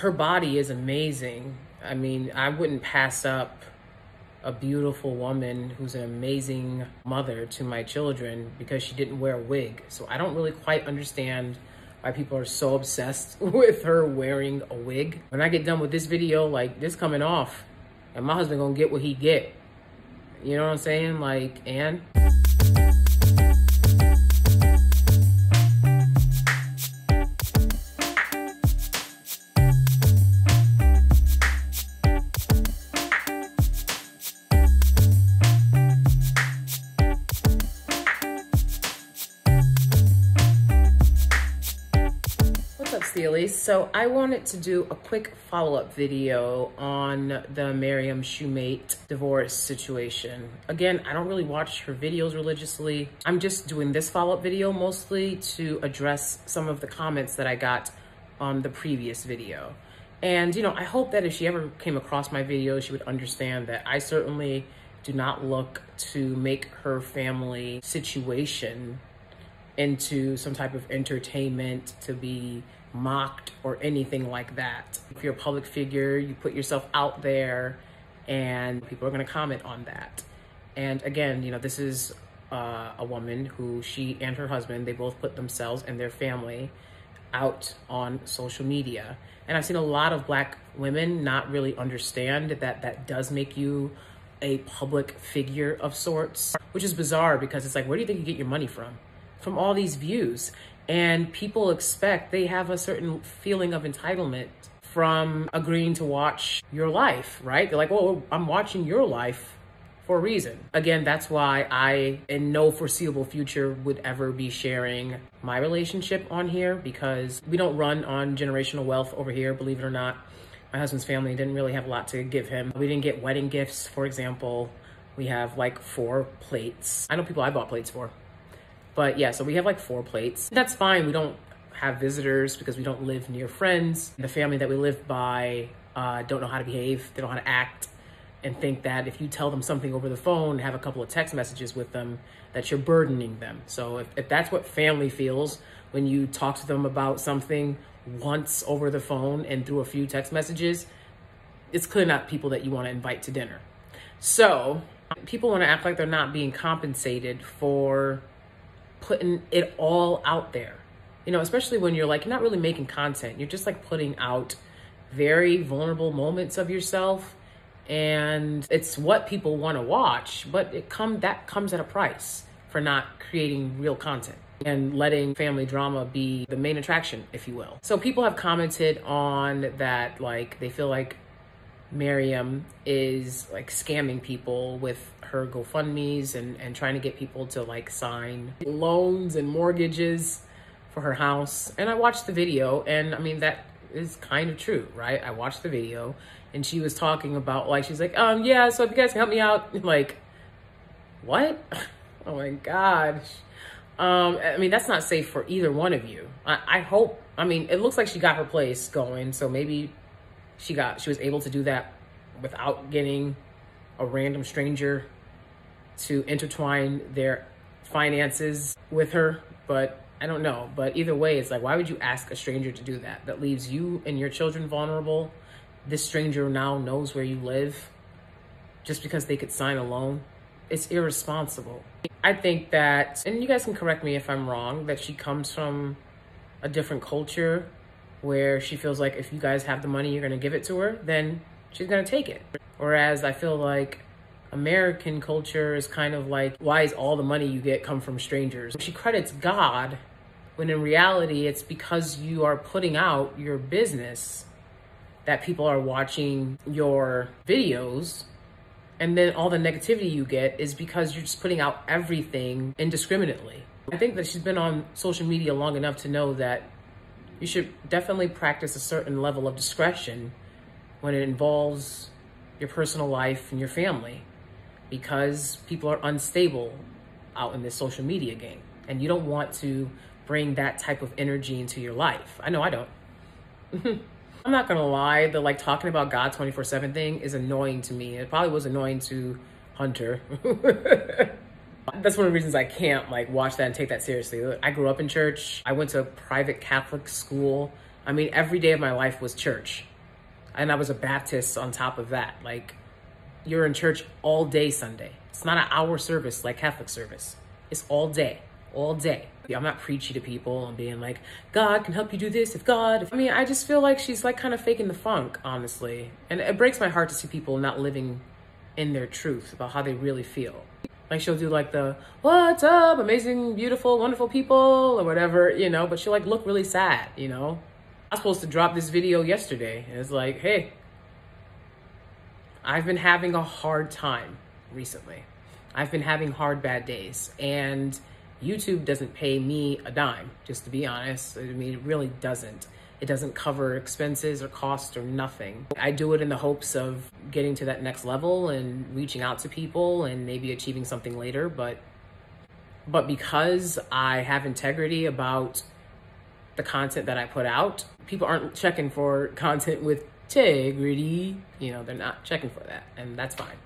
her body is amazing. I mean, I wouldn't pass up a beautiful woman who's an amazing mother to my children because she didn't wear a wig. So I don't really quite understand why people are so obsessed with her wearing a wig. When I get done with this video, like, this coming off, and my husband gonna get what he get. You know what I'm saying? Like, and Steelies. So I wanted to do a quick follow-up video on the Maryam Shumate divorce situation. Again, I don't really watch her videos religiously. I'm just doing this follow-up video mostly to address some of the comments that I got on the previous video. And, you know, I hope that if she ever came across my video, she would understand that I certainly do not look to make her family situation into some type of entertainment to be mocked or anything like that. If you're a public figure, you put yourself out there and people are going to comment on that. And again, you know, this is a woman who, she and her husband, they both put themselves and their family out on social media. And I've seen a lot of Black women not really understand that that does make you a public figure of sorts, which is bizarre because it's like, where do you think you get your money from? From all these views. And people expect, they have a certain feeling of entitlement from agreeing to watch your life, right? They're like, oh, I'm watching your life for a reason. Again, that's why I, in no foreseeable future, would ever be sharing my relationship on here, because we don't run on generational wealth over here, believe it or not. My husband's family didn't really have a lot to give him. We didn't get wedding gifts, for example. We have like 4 plates. I know people I bought plates for. But yeah, so we have like 4 plates. That's fine. We don't have visitors because we don't live near friends. The family that we live by don't know how to behave. They don't know how to act, and think that if you tell them something over the phone, have a couple of text messages with them, that you're burdening them. So if that's what family feels when you talk to them about something once over the phone and through a few text messages, it's clearly not people that you want to invite to dinner. So people want to act like they're not being compensated for putting it all out there, you know, especially when you're like, you're not really making content. You're just like putting out very vulnerable moments of yourself, and it's what people want to watch, but that comes at a price for not creating real content and letting family drama be the main attraction, if you will. So people have commented on that, like, they feel like Maryam is like scamming people with her GoFundMes and trying to get people to like sign loans and mortgages for her house. And I watched the video, and I mean, that is kind of true, right? I watched the video, and she was talking about, like, she's like, yeah, so if you guys can help me out, like, what? Oh my gosh. I mean, that's not safe for either one of you. I hope, I mean, it looks like she got her place going, so maybe she was able to do that without getting a random stranger to intertwine their finances with her. But I don't know. But either way, it's like, why would you ask a stranger to do that? That leaves you and your children vulnerable. This stranger now knows where you live just because they could sign a loan. It's irresponsible. I think that, and you guys can correct me if I'm wrong, that she comes from a different culture where she feels like if you guys have the money, you're going to give it to her, then she's going to take it. Whereas I feel like American culture is kind of like, why is all the money you get come from strangers? She credits God, when in reality, it's because you are putting out your business that people are watching your videos. And then all the negativity you get is because you're just putting out everything indiscriminately. I think that she's been on social media long enough to know that you should definitely practice a certain level of discretion when it involves your personal life and your family, because people are unstable out in this social media game, and you don't want to bring that type of energy into your life. I know I don't. I'm not gonna lie, the like talking about God 24/7 thing is annoying to me. It probably was annoying to Hunter. That's one of the reasons I can't like watch that and take that seriously. I grew up in church. I went to a private Catholic school. I mean, every day of my life was church. And I was a Baptist on top of that. Like, you're in church all day Sunday. It's not an hour service like Catholic service. It's all day, all day. I'm not preachy to people and being like, God can help you do this if God. I mean, I just feel like she's like kind of faking the funk, honestly. And it breaks my heart to see people not living in their truth about how they really feel. Like, she'll do like the, what's up, amazing, beautiful, wonderful people, or whatever, you know, but she'll like look really sad, you know. I was supposed to drop this video yesterday. And it's like, hey, I've been having a hard time recently. I've been having hard, bad days. And YouTube doesn't pay me a dime, just to be honest. I mean, it really doesn't. It doesn't cover expenses or costs or nothing. I do it in the hopes of getting to that next level and reaching out to people and maybe achieving something later. But because I have integrity about the content that I put out, people aren't checking for content with integrity. You know, they're not checking for that, and that's fine.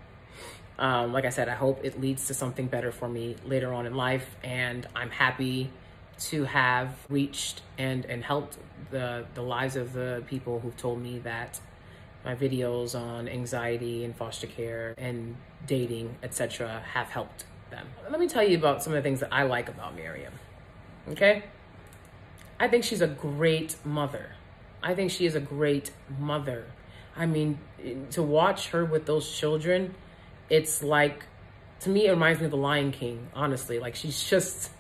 Like I said, I hope it leads to something better for me later on in life, and I'm happy to have reached and helped the lives of the people who've told me that my videos on anxiety and foster care and dating, etc., have helped them. Let me tell you about some of the things that I like about Maryam, okay? I think she's a great mother. I think she is a great mother. I mean, to watch her with those children, it's like, to me, it reminds me of The Lion King, honestly. Like, she's just,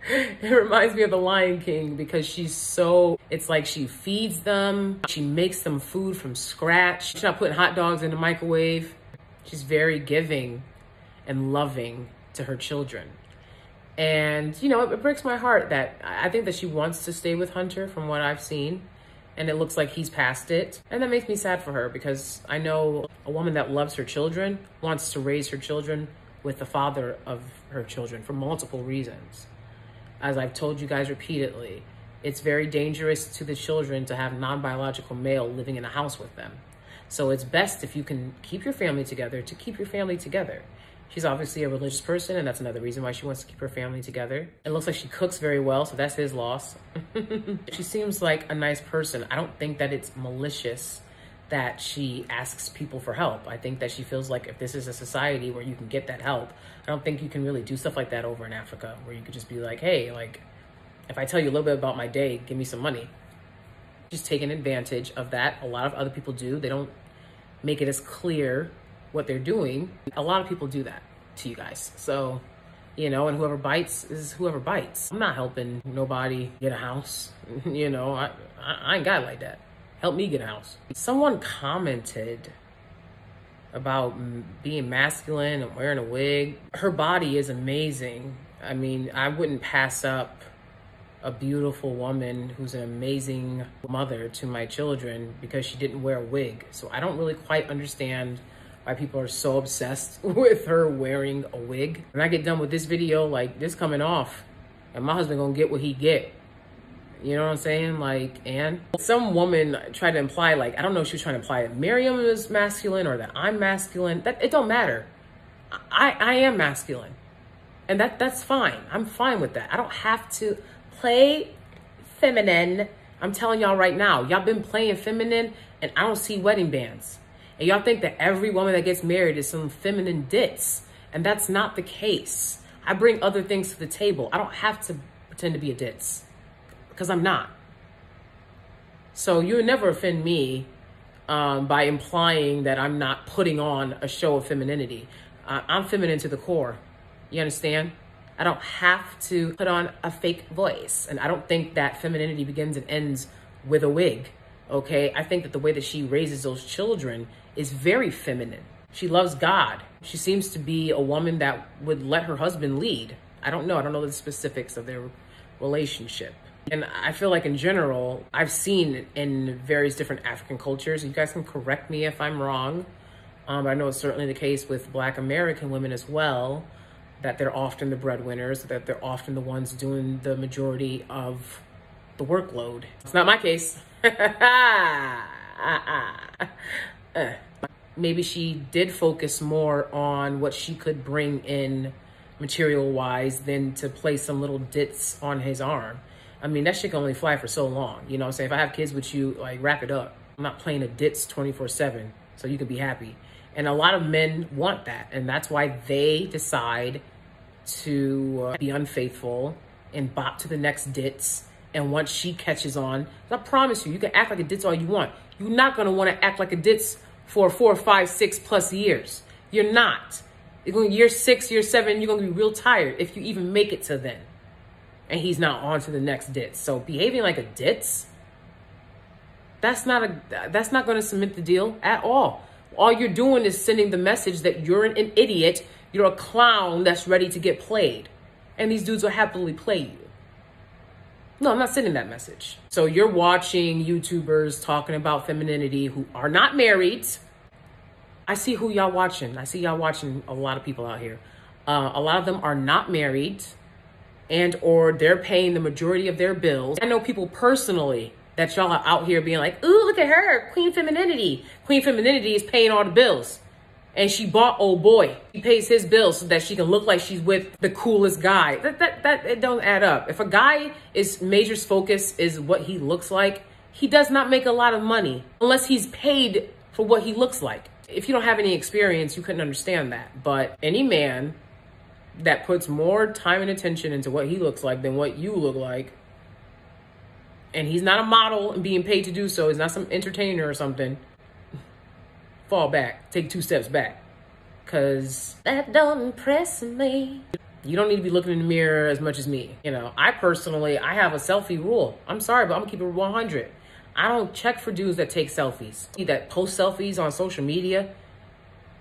it reminds me of The Lion King because she's so, it's like she feeds them, she makes them food from scratch. She's not putting hot dogs in the microwave. She's very giving and loving to her children. And, you know, it breaks my heart that I think that she wants to stay with Hunter from what I've seen. And it looks like he's past it. And that makes me sad for her because I know a woman that loves her children wants to raise her children with the father of her children for multiple reasons. As I've told you guys repeatedly, it's very dangerous to the children to have non-biological male living in a house with them. So it's best if you can keep your family together to keep your family together. She's obviously a religious person, and that's another reason why she wants to keep her family together. It looks like she cooks very well, so that's his loss. She seems like a nice person. I don't think that it's malicious that she asks people for help. I think that she feels like if this is a society where you can get that help, I don't think you can really do stuff like that over in Africa, where you could just be like, hey, like, if I tell you a little bit about my day, give me some money. She's taking advantage of that. A lot of other people do. They don't make it as clear what they're doing. A lot of people do that to you guys. So, you know, and whoever bites is whoever bites. I'm not helping nobody get a house. You know, I ain't got it like that. Help me get a house. Someone commented about being masculine and wearing a wig. Her body is amazing. I mean, I wouldn't pass up a beautiful woman who's an amazing mother to my children because she didn't wear a wig. So I don't really quite understand why people are so obsessed with her wearing a wig. When I get done with this video, like, this coming off, and my husband gonna get what he get. You know what I'm saying? Like, and some woman tried to imply, like, I don't know if she was trying to imply that Maryam is masculine or that I'm masculine. That it don't matter. I am masculine. And that's fine. I'm fine with that. I don't have to play feminine. I'm telling y'all right now, y'all been playing feminine and I don't see wedding bands. And y'all think that every woman that gets married is some feminine ditz. And that's not the case. I bring other things to the table. I don't have to pretend to be a ditz because I'm not. So you would never offend me by implying that I'm not putting on a show of femininity. I'm feminine to the core. You understand? I don't have to put on a fake voice. And I don't think that femininity begins and ends with a wig. Okay, I think that the way that she raises those children is very feminine. She loves God. She seems to be a woman that would let her husband lead. I don't know the specifics of their relationship. And I feel like in general, I've seen in various different African cultures, you guys can correct me if I'm wrong, but I know it's certainly the case with Black American women as well, that they're often the breadwinners, that they're often the ones doing the majority of the workload. It's not my case. Maybe she did focus more on what she could bring in material-wise than to place some little dits on his arm. I mean, that shit can only fly for so long. You know what I'm saying? If I have kids with you, like, wrap it up. I'm not playing a ditz 24/7, so you can be happy. And a lot of men want that. And that's why they decide to be unfaithful and bop to the next ditz. And once she catches on, I promise you, you can act like a ditz all you want. You're not going to want to act like a ditz for 4, 5, 6+ years. You're not. You're going year 6, year 7, you're going to be real tired if you even make it to then. And he's not on to the next ditz. So behaving like a ditz, that's not going to cement the deal at all. All you're doing is sending the message that you're an idiot, you're a clown that's ready to get played. And these dudes will happily play you. No, I'm not sending that message. So you're watching YouTubers talking about femininity who are not married. I see who y'all watching. I see y'all watching a lot of people out here. A lot of them are not married and or they're paying the majority of their bills. I know people personally that y'all are out here being like, ooh, look at her, Queen Femininity. Queen Femininity is paying all the bills. And she bought old boy. She pays his bills so that she can look like she's with the coolest guy. That it don't add up. If a guy is major focus is what he looks like, he does not make a lot of money unless he's paid for what he looks like. If you don't have any experience, you couldn't understand that. But any man that puts more time and attention into what he looks like than what you look like, and he's not a model and being paid to do so, he's not some entertainer or something, fall back, take 2 steps back. Cause that don't impress me. You don't need to be looking in the mirror as much as me. You know, I personally have a selfie rule. I'm sorry, but I'm gonna keep it 100. I don't check for dudes that take selfies. That post selfies on social media,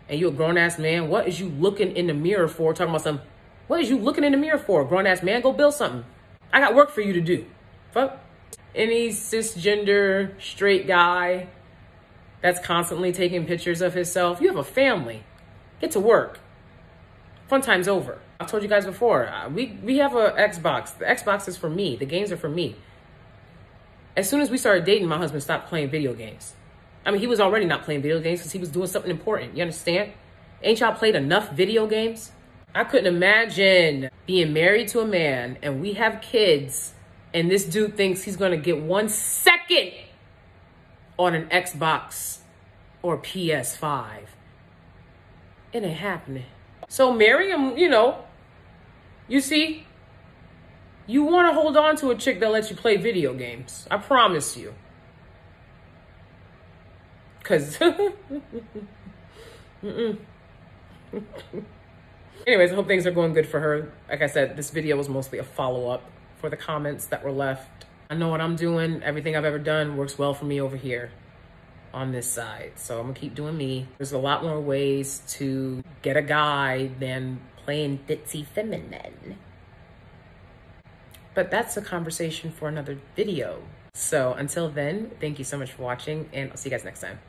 and you a grown-ass man, what is you looking in the mirror for? Talking about some, what is you looking in the mirror for? Grown-ass man, go build something. I got work for you to do. Fuck. Any cisgender straight guy that's constantly taking pictures of himself, you have a family. Get to work. Fun time's over. I told you guys before, we have a Xbox. The Xbox is for me. The games are for me. As soon as we started dating, my husband stopped playing video games. I mean, he was already not playing video games because he was doing something important. You understand? Ain't y'all played enough video games? I couldn't imagine being married to a man and we have kids and this dude thinks he's going to get 1 second on an Xbox or PS5. It ain't happening. So Maryam, you know, you see, you want to hold on to a chick that lets you play video games. I promise you. Because, anyways, I hope things are going good for her. Like I said, this video was mostly a follow-up for the comments that were left. I know what I'm doing. Everything I've ever done works well for me over here on this side. So I'm gonna keep doing me. There's a lot more ways to get a guy than playing ditzy feminine. But that's a conversation for another video. So until then, thank you so much for watching and I'll see you guys next time.